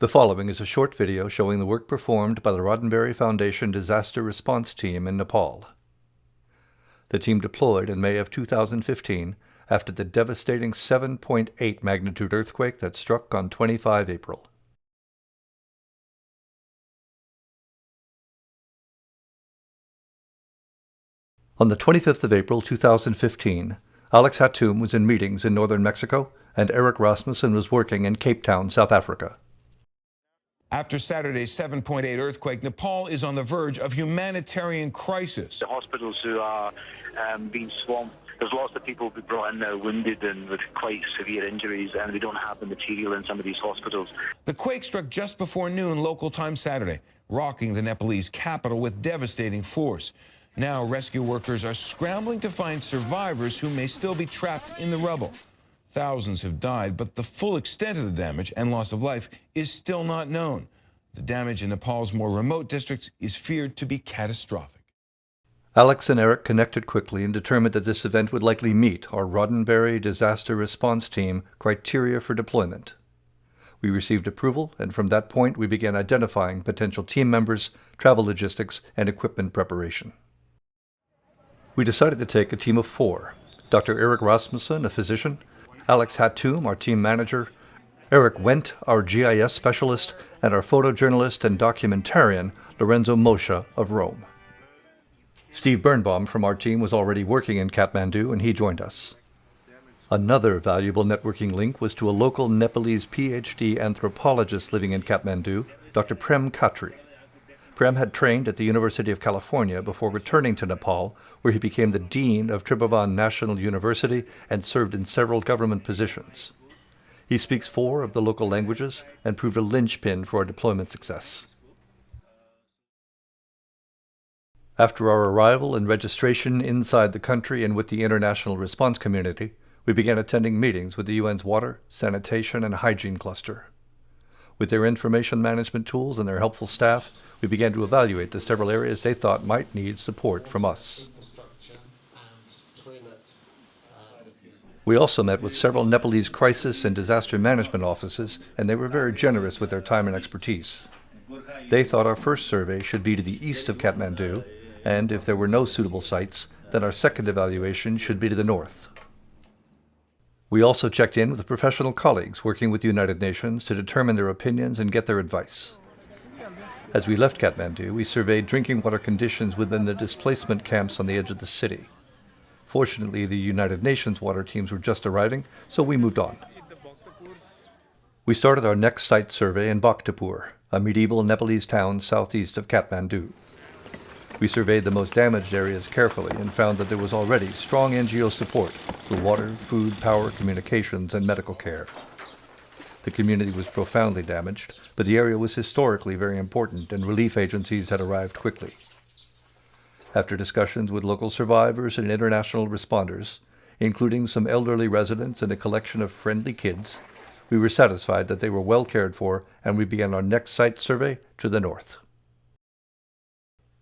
The following is a short video showing the work performed by the Roddenberry Foundation Disaster Response Team in Nepal. The team deployed in May of 2015 after the devastating 7.8 magnitude earthquake that struck on 25 April. On the 25th of April 2015, Alex Hatum was in meetings in northern Mexico and Eric Rasmussen was working in Cape Town, South Africa. After Saturday's 7.8 earthquake, Nepal is on the verge of humanitarian crisis. The hospitals who are being swamped. There's lots of people who brought in now wounded and with quite severe injuries, and we don't have the material in some of these hospitals. The quake struck just before noon local time Saturday, rocking the Nepalese capital with devastating force. Now rescue workers are scrambling to find survivors who may still be trapped in the rubble. Thousands have died, but the full extent of the damage and loss of life is still not known. The damage in Nepal's more remote districts is feared to be catastrophic. Alex and Eric connected quickly and determined that this event would likely meet our Roddenberry Disaster Response Team criteria for deployment. We received approval, and from that point we began identifying potential team members, travel logistics, and equipment preparation. We decided to take a team of 4. Dr. Eric Rasmussen, a physician, Alex Hatum, our team manager, Eric Wendt, our GIS specialist, and our photojournalist and documentarian, Lorenzo Moshe of Rome. Steve Birnbaum from our team was already working in Kathmandu, and he joined us. Another valuable networking link was to a local Nepalese PhD anthropologist living in Kathmandu, Dr. Prem Khatri. Prem had trained at the University of California before returning to Nepal, where he became the Dean of Tribhuvan National University and served in several government positions. He speaks 4 of the local languages and proved a linchpin for our deployment success. After our arrival and registration inside the country and with the international response community, we began attending meetings with the UN's Water, Sanitation, and Hygiene Cluster. With their information management tools and their helpful staff, we began to evaluate the several areas they thought might need support from us. We also met with several Nepalese crisis and disaster management offices, and they were very generous with their time and expertise. They thought our first survey should be to the east of Kathmandu, and if there were no suitable sites, then our second evaluation should be to the north. We also checked in with professional colleagues working with the United Nations to determine their opinions and get their advice. As we left Kathmandu, we surveyed drinking water conditions within the displacement camps on the edge of the city. Fortunately, the United Nations water teams were just arriving, so we moved on. We started our next site survey in Bhaktapur, a medieval Nepalese town southeast of Kathmandu. We surveyed the most damaged areas carefully and found that there was already strong NGO support for water, food, power, communications, and medical care. The community was profoundly damaged, but the area was historically very important and relief agencies had arrived quickly. After discussions with local survivors and international responders, including some elderly residents and a collection of friendly kids, we were satisfied that they were well cared for, and we began our next site survey to the north.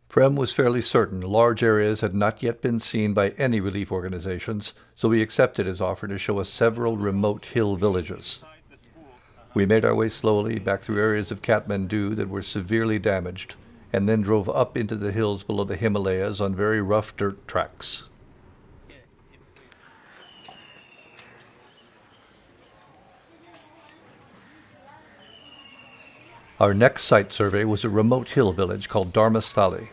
Prem was fairly certain large areas had not yet been seen by any relief organizations, so we accepted his offer to show us several remote hill villages. We made our way slowly back through areas of Kathmandu that were severely damaged, and then drove up into the hills below the Himalayas on very rough dirt tracks. Our next site survey was a remote hill village called Dharmastali.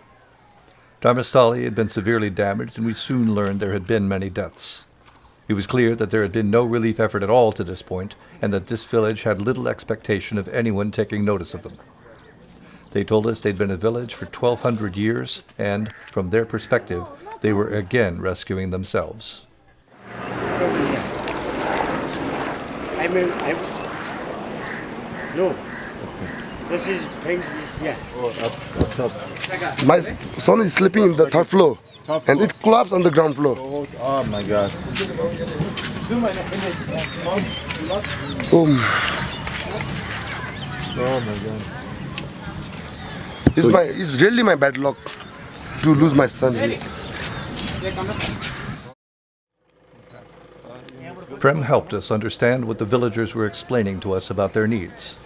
Dharmastali had been severely damaged, and we soon learned there had been many deaths. It was clear that there had been no relief effort at all to this point, and that this village had little expectation of anyone taking notice of them. They told us they'd been a village for 1,200 years, and, from their perspective, they were again rescuing themselves. No. This is Penguins, yeah. Up top. My son is sleeping in the third floor, and it collapsed on the ground floor. Oh my God. Oh my God. It's really my bad luck to lose my son here. Prem helped us understand what the villagers were explaining to us about their needs.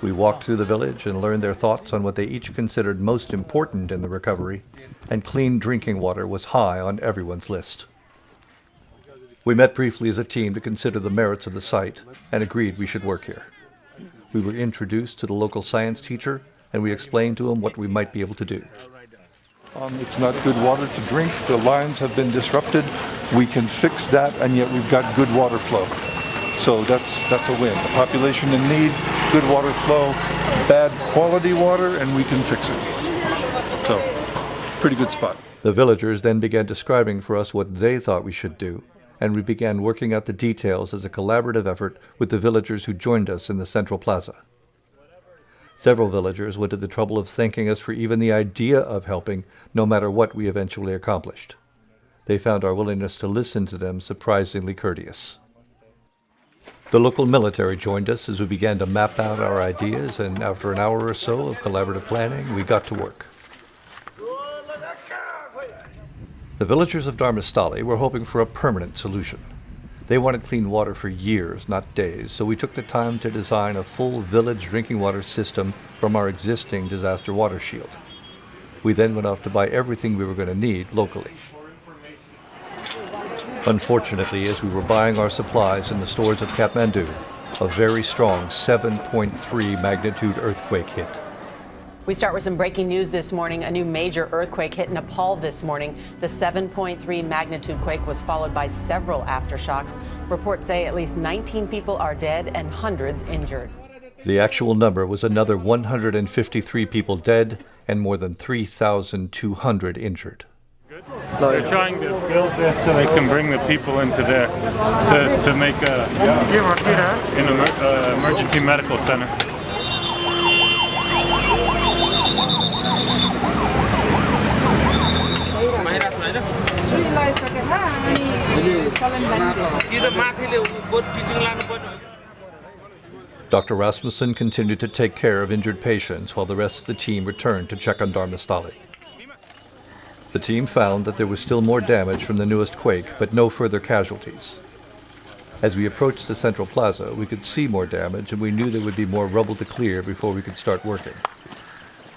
We walked through the village and learned their thoughts on what they each considered most important in the recovery, and clean drinking water was high on everyone's list. We met briefly as a team to consider the merits of the site and agreed we should work here. We were introduced to the local science teacher, and we explained to him what we might be able to do. It's not good water to drink. The lines have been disrupted. We can fix that, and yet we've got good water flow. So that's a win. The population in need, good water flow, bad quality water, and we can fix it. So, pretty good spot. The villagers then began describing for us what they thought we should do, and we began working out the details as a collaborative effort with the villagers who joined us in the central plaza. Several villagers went to the trouble of thanking us for even the idea of helping, no matter what we eventually accomplished. They found our willingness to listen to them surprisingly courteous. The local military joined us as we began to map out our ideas, and after an hour or so of collaborative planning, we got to work. The villagers of Dharmastali were hoping for a permanent solution. They wanted clean water for years, not days, so we took the time to design a full village drinking water system from our existing disaster water shield. We then went off to buy everything we were going to need locally. Unfortunately, as we were buying our supplies in the stores of Kathmandu, a very strong 7.3 magnitude earthquake hit. We start with some breaking news this morning. A new major earthquake hit Nepal this morning. The 7.3 magnitude quake was followed by several aftershocks. Reports say at least 19 people are dead and hundreds injured. The actual number was another 153 people dead and more than 3,200 injured. They're trying to build this so they can bring the people into there to make an emergency medical center. Dr. Rasmussen continued to take care of injured patients while the rest of the team returned to check on Dharmastali. The team found that there was still more damage from the newest quake, but no further casualties. As we approached the central plaza, we could see more damage, and we knew there would be more rubble to clear before we could start working.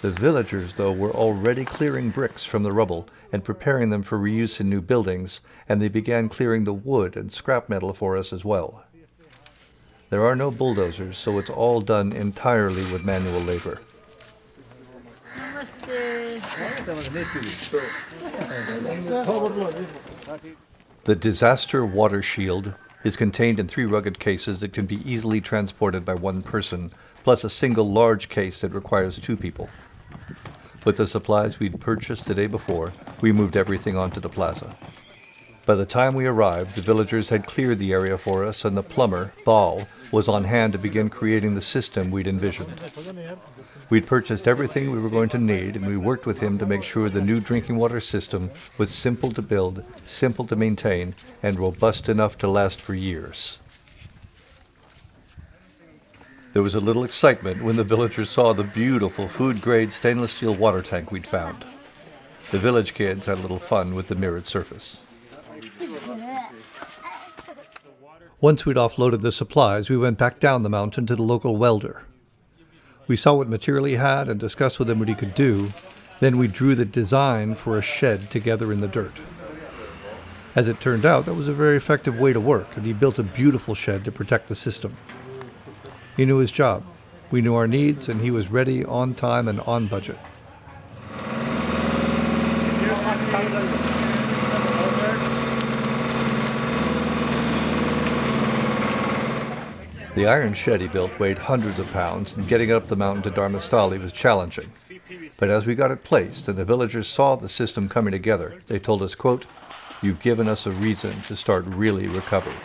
The villagers, though, were already clearing bricks from the rubble and preparing them for reuse in new buildings, and they began clearing the wood and scrap metal for us as well. There are no bulldozers, so it's all done entirely with manual labor. The disaster water shield is contained in 3 rugged cases that can be easily transported by one person, plus a single large case that requires 2 people. With the supplies we'd purchased the day before, we moved everything onto the plaza. By the time we arrived, the villagers had cleared the area for us, and the plumber, Bal, was on hand to begin creating the system we'd envisioned. We'd purchased everything we were going to need, and we worked with him to make sure the new drinking water system was simple to build, simple to maintain, and robust enough to last for years. There was a little excitement when the villagers saw the beautiful food-grade stainless steel water tank we'd found. The village kids had a little fun with the mirrored surface. Once we'd offloaded the supplies, we went back down the mountain to the local welder. We saw what material he had and discussed with him what he could do. Then we drew the design for a shed together in the dirt. As it turned out, that was a very effective way to work, and he built a beautiful shed to protect the system. He knew his job. We knew our needs, and he was ready, on time, and on budget. The iron shed he built weighed hundreds of pounds, and getting it up the mountain to Dharmastali was challenging. But as we got it placed and the villagers saw the system coming together, they told us, quote, "You've given us a reason to start really recovering."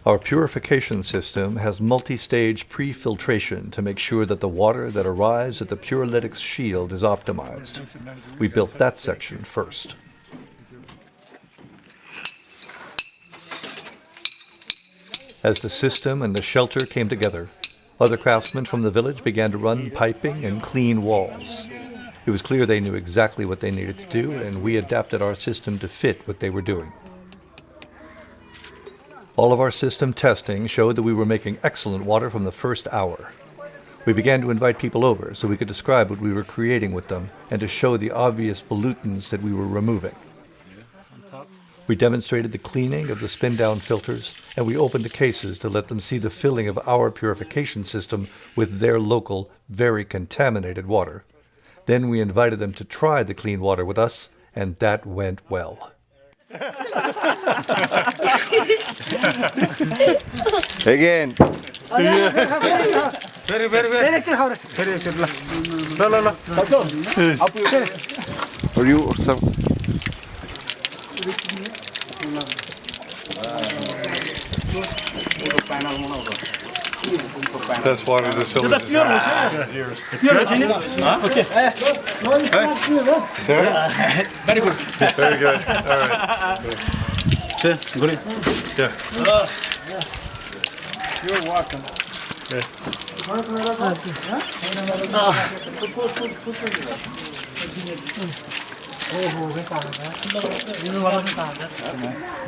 Our purification system has multi-stage pre-filtration to make sure that the water that arrives at the Puralytics shield is optimized. We built that section first. As the system and the shelter came together, other craftsmen from the village began to run piping and clean walls. It was clear they knew exactly what they needed to do, and we adapted our system to fit what they were doing. All of our system testing showed that we were making excellent water from the first hour. We began to invite people over so we could describe what we were creating with them and to show the obvious pollutants that we were removing. We demonstrated the cleaning of the spin-down filters, and we opened the cases to let them see the filling of our purification system with their local, very contaminated water. Then we invited them to try the clean water with us, and that went well. Again. Or you or some. Best water this village has Very good. Very good. All right. Good. Yeah. You're welcome.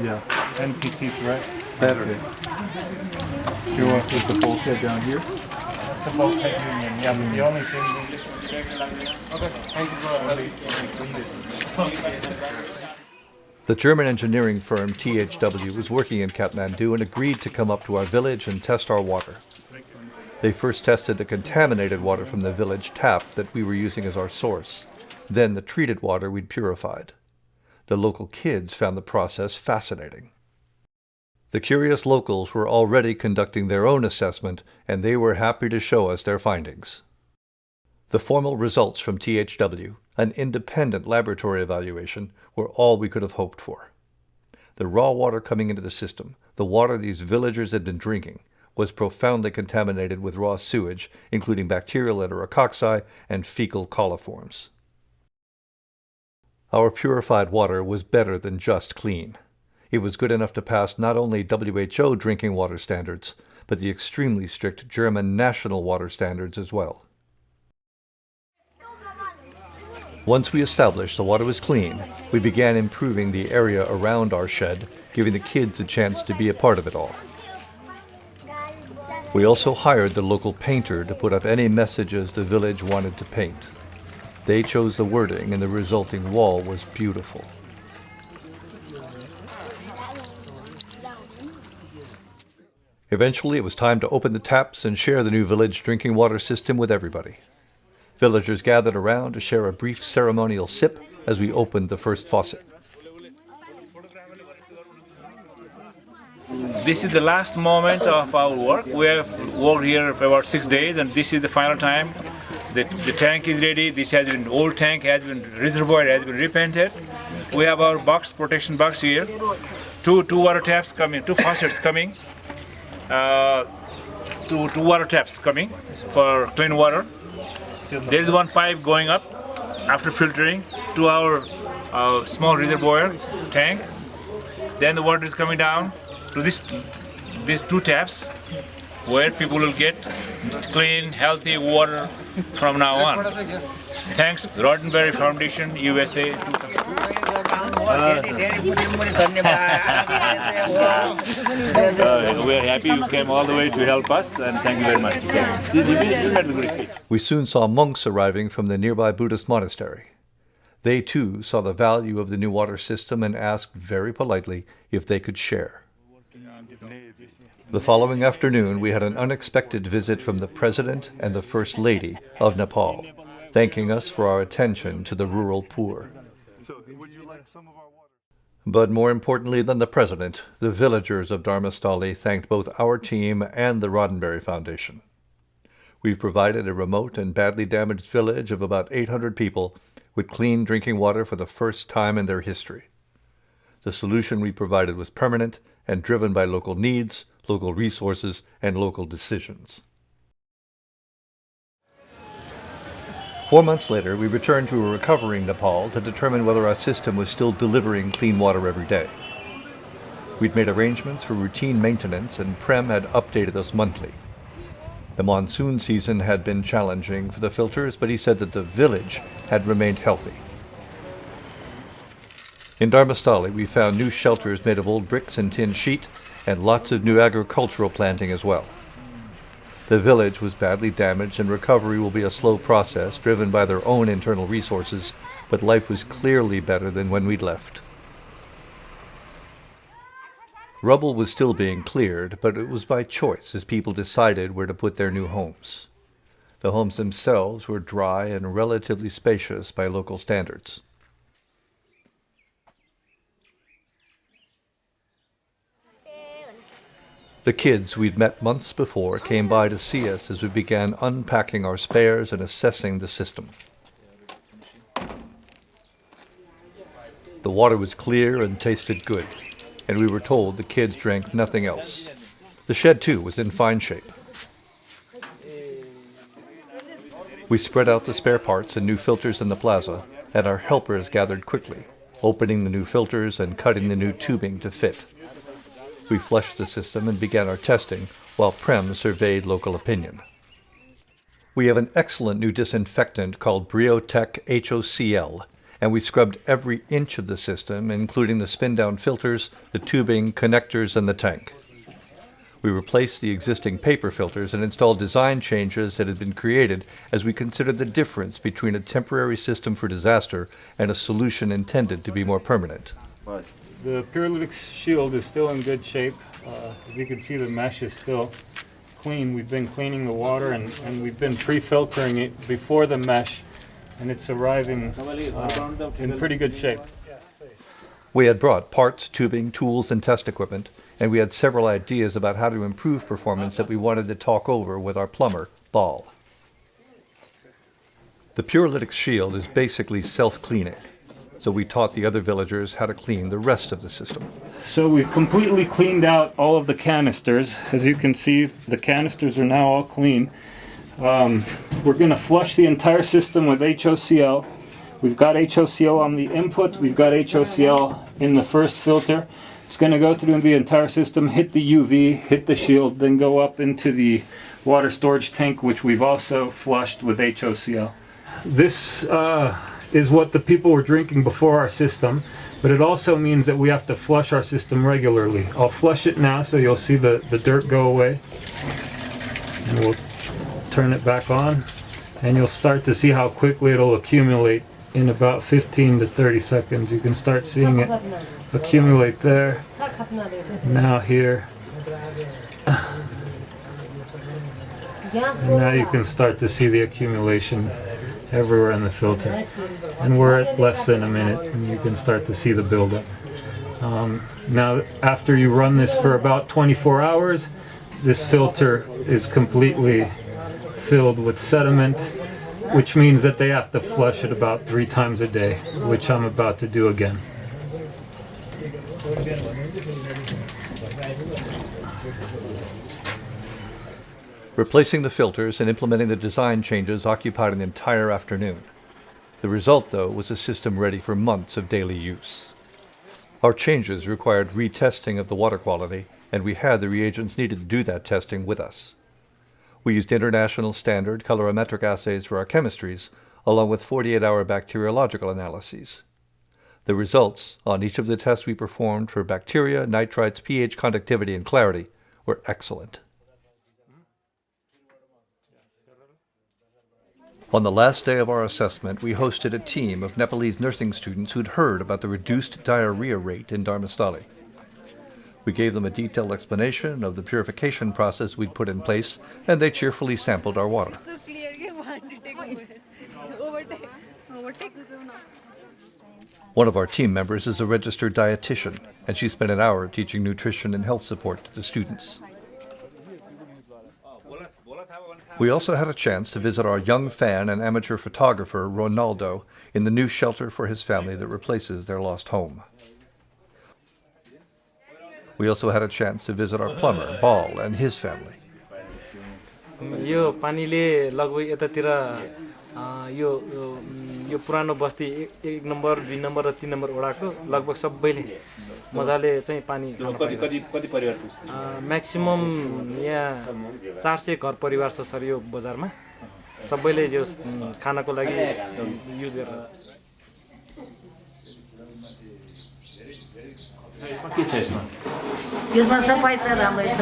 Yeah. NPT threat. Better. You want to put the bulkhead down here? That's a bulkhead union. Yeah, but the only thing The German engineering firm THW was working in Kathmandu and agreed to come up to our village and test our water. They first tested the contaminated water from the village tap that we were using as our source, then the treated water we'd purified. The local kids found the process fascinating. The curious locals were already conducting their own assessment, and they were happy to show us their findings. The formal results from THW, an independent laboratory evaluation, were all we could have hoped for. The raw water coming into the system, the water these villagers had been drinking, was profoundly contaminated with raw sewage, including bacterial enterococci and fecal coliforms. Our purified water was better than just clean. It was good enough to pass not only WHO drinking water standards, but the extremely strict German national water standards as well. Once we established the water was clean, we began improving the area around our shed, giving the kids a chance to be a part of it all. We also hired the local painter to put up any messages the village wanted to paint. They chose the wording, and the resulting wall was beautiful. Eventually, it was time to open the taps and share the new village drinking water system with everybody. Villagers gathered around to share a brief ceremonial sip as we opened the first faucet. This is the last moment of our work. We have worked here for about 6 days, and this is the final time. The tank is ready. This has been old tank, reservoir has been repainted. We have our box, protection box here. Two water taps coming, 2 faucets coming. Two water taps coming for clean water. There is one pipe going up after filtering to our small reservoir tank. Then the water is coming down to these 2 taps, where people will get clean, healthy water from now on. Thanks, Roddenberry Foundation, USA. We are happy you came all the way to help us, and thank you very much. We soon saw monks arriving from the nearby Buddhist monastery. They too saw the value of the new water system and asked very politely if they could share. The following afternoon, we had an unexpected visit from the President and the First Lady of Nepal, thanking us for our attention to the rural poor. But more importantly than the President, the villagers of Dharmastali thanked both our team and the Roddenberry Foundation. We've provided a remote and badly damaged village of about 800 people with clean drinking water for the first time in their history. The solution we provided was permanent and driven by local needs, local resources, and local decisions. 4 months later, we returned to a recovering Nepal to determine whether our system was still delivering clean water every day. We'd made arrangements for routine maintenance, and Prem had updated us monthly. The monsoon season had been challenging for the filters, but he said that the village had remained healthy. In Dharmastali, we found new shelters made of old bricks and tin sheet, and lots of new agricultural planting as well. The village was badly damaged, and recovery will be a slow process driven by their own internal resources, but life was clearly better than when we'd left. Rubble was still being cleared, but it was by choice as people decided where to put their new homes. The homes themselves were dry and relatively spacious by local standards. The kids we'd met months before came by to see us as we began unpacking our spares and assessing the system. The water was clear and tasted good, and we were told the kids drank nothing else. The shed, too, was in fine shape. We spread out the spare parts and new filters in the plaza, and our helpers gathered quickly, opening the new filters and cutting the new tubing to fit. We flushed the system and began our testing, while Prem surveyed local opinion. We have an excellent new disinfectant called Briotech HOCl, and we scrubbed every inch of the system, including the spin-down filters, the tubing, connectors, and the tank. We replaced the existing paper filters and installed design changes that had been created as we considered the difference between a temporary system for disaster and a solution intended to be more permanent. The Pyrolytics shield is still in good shape. As you can see, the mesh is still clean. We've been cleaning the water and we've been pre-filtering it before the mesh, and it's arriving in pretty good shape. We had brought parts, tubing, tools, and test equipment, and we had several ideas about how to improve performance that we wanted to talk over with our plumber, Ball. The Pyrolytics shield is basically self-cleaning, so we taught the other villagers how to clean the rest of the system. So we've completely cleaned out all of the canisters. As you can see, the canisters are now all clean. We're going to flush the entire system with HOCl. We've got HOCl on the input. We've got HOCl in the first filter. It's going to go through the entire system, hit the UV, hit the shield, then go up into the water storage tank, which we've also flushed with HOCl. This is what the people were drinking before our system, but it also means that we have to flush our system regularly. I'll flush it now so you'll see the dirt go away. And we'll turn it back on, and you'll start to see how quickly it'll accumulate in about 15 to 30 seconds. You can start seeing it accumulate there, now here. And now you can start to see the accumulation everywhere in the filter. And we're at less than a minute, and you can start to see the buildup. Now, after you run this for about 24 hours, this filter is completely filled with sediment, which means that they have to flush it about 3 times a day, which I'm about to do again. Replacing the filters and implementing the design changes occupied an entire afternoon. The result, though, was a system ready for months of daily use. Our changes required retesting of the water quality, and we had the reagents needed to do that testing with us. We used international standard colorimetric assays for our chemistries, along with 48-hour bacteriological analyses. The results on each of the tests we performed for bacteria, nitrites, pH, conductivity, and clarity were excellent. On the last day of our assessment, we hosted a team of Nepalese nursing students who'd heard about the reduced diarrhea rate in Dharmastali. We gave them a detailed explanation of the purification process we'd put in place, and they cheerfully sampled our water. One of our team members is a registered dietitian, and she spent an hour teaching nutrition and health support to the students. We also had a chance to visit our young fan and amateur photographer, Ronaldo, in the new shelter for his family that replaces their lost home. We also had a chance to visit our plumber, Ball, and his family. यो पानीले लगभग यतातिर यो पुरानो बस्ती 1 number 2 number र 3 number वडाको लगभग सबैले मजाले चाहिँ पानी कति परिवार पुग्छ म्याक्सिमम यहाँ 400 घर परिवार छ सर यो बजारमा सबैले यो खानाको लागि युज गरेर के छ यसमा यसमा सफाइ चाहिँ राम्रै छ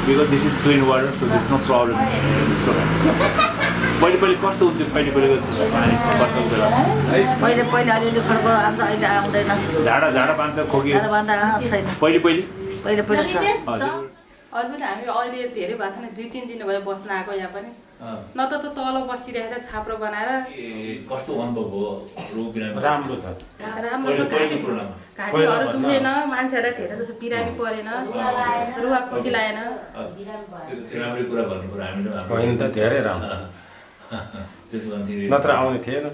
Because this is clean water, so there's no problem. पहिले कस्तो हुन्थ्यो पहिले पानी बर्खाको बेला पहिले अलिअलि खर्को आउँछ अहिले आउँदैन झाडा बाँध्दा खोकी झाडा बाँध्दा छैन पहिले छ अहिले पनि हामी अहिले धेरै भएको छैन 2-3 दिन भयो बस्न आएको यहाँ पनि न त तल बसिरहेर छाप्रो बनाएर कस्तो अनुभव हो रोग बिरामी राम्रो छ घाँटीहरू दुखेन मान्छेहरू धेरै जस्तो बिरामी परेन रुवा खोकी लागेन राम्रै कुरा भन्नु पर्यो हामीले होइन त धेरै राम्रो नत्र आउने थिएन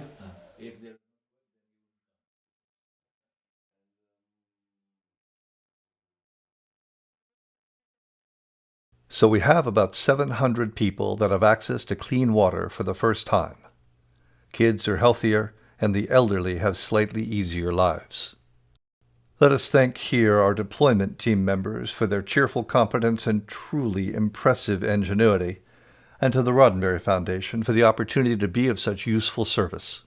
So we have about 700 people that have access to clean water for the first time. Kids are healthier, and the elderly have slightly easier lives. Let us thank here our deployment team members for their cheerful competence and truly impressive ingenuity, and to the Roddenberry Foundation for the opportunity to be of such useful service.